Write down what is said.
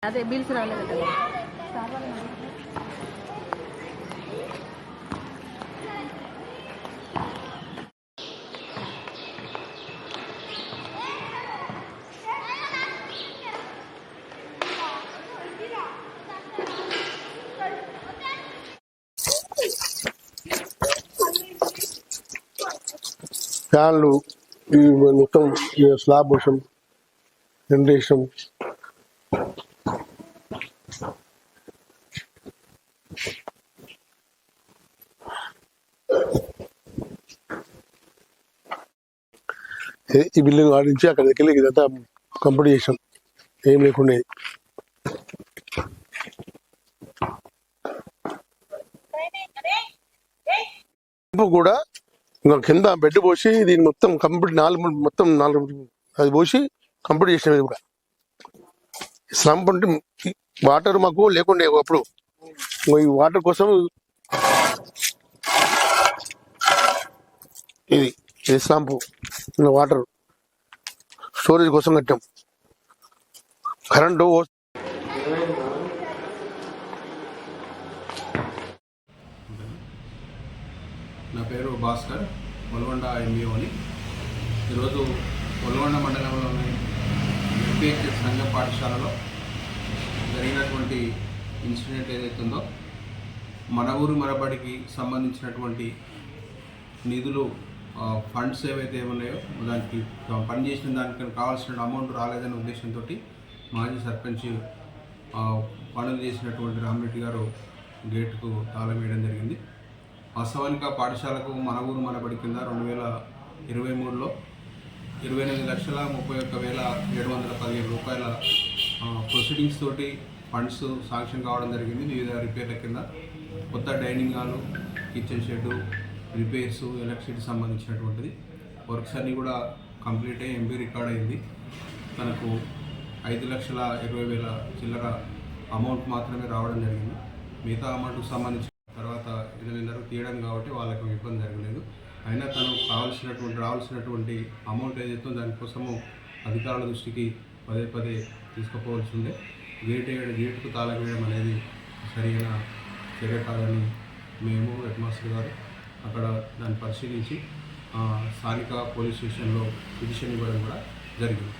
అదే బిల్స్ రాలేదంట. ఫ్యాన్లు మొత్తం స్లాబ్ వర్షం జనరేషన్ ఈ బిల్డింగ్ ఆడించి అక్కడికి వెళ్ళి ఇదంతా కంప్లీట్ చేసాం. ఏం లేకుండా కూడా ఇంకా కింద బెడ్ పోసి దీన్ని మొత్తం కంప్లీట్ నాలుగు అది పోసి కంప్లీట్ చేసినాం. ఇది కూడా స్లంప్ అంటే వాటర్ మాకు లేకుండే అప్పుడు. ఈ వాటర్ కోసం ఇది స్లంప్ వాటర్ స్టోరేజ్ కోసం కట్టాం. కరెంటు నా పేరు భాస్కర్, ఒల్గొండ ఎంఈఓని. ఈరోజు ఒల్గొండ మండలంలోని ఎంపీహెచ్ఎస్ సంఘ పాఠశాలలో జరిగినటువంటి ఇన్సిడెంట్ ఏదైతుందో మన ఊరు మనబడికి సంబంధించినటువంటి నిధులు ఫండ్స్ ఏవైతే ఉన్నాయో దానికి పనిచేసిన దానికి కావాల్సిన అమౌంట్ రాలేదనే ఉద్దేశంతో మాజీ సర్పంచ్ పనులు చేసినటువంటి రామరెడ్డి గారు గేటుకు తాళం వేయడం జరిగింది. వాస్తవానికి పాఠశాలకు మన ఊరు మనబడి కింద 2023లో 28,31,715 రూపాయల ప్రొసీడింగ్స్ తోటి ఫండ్స్ శాంక్షన్ కావడం జరిగింది. వివిధ రిపేర్ల కింద కొత్త dining hall, kitchen shed repairs, electricity సంబంధించినటువంటిది వర్క్స్ అన్నీ కూడా కంప్లీట్ అయ్యి ఎంపీ రికార్డ్ అయింది. తనకు 5,20,000 చిల్లర అమౌంట్ మాత్రమే రావడం జరిగింది. మిగతా అమౌంట్కు సంబంధించి తర్వాత వీళ్ళందరూ తీయడం కాబట్టి వాళ్ళకు ఇబ్బంది జరగలేదు. అయినా తను రావాల్సినటువంటి అమౌంట్ ఏదైతే దానికోసము అధికారుల దృష్టికి పదే తీసుకుపోవాల్సి ఉండే. గేటుకు తాళం వేయడం అనేది సరైన చర్య కాదని మేము హెడ్ మాస్టర్ గారు అక్కడ దాన్ని పరిశీలించి స్థానిక పోలీస్ స్టేషన్లో పిటిషన్ ఇవ్వడం కూడా జరిగింది.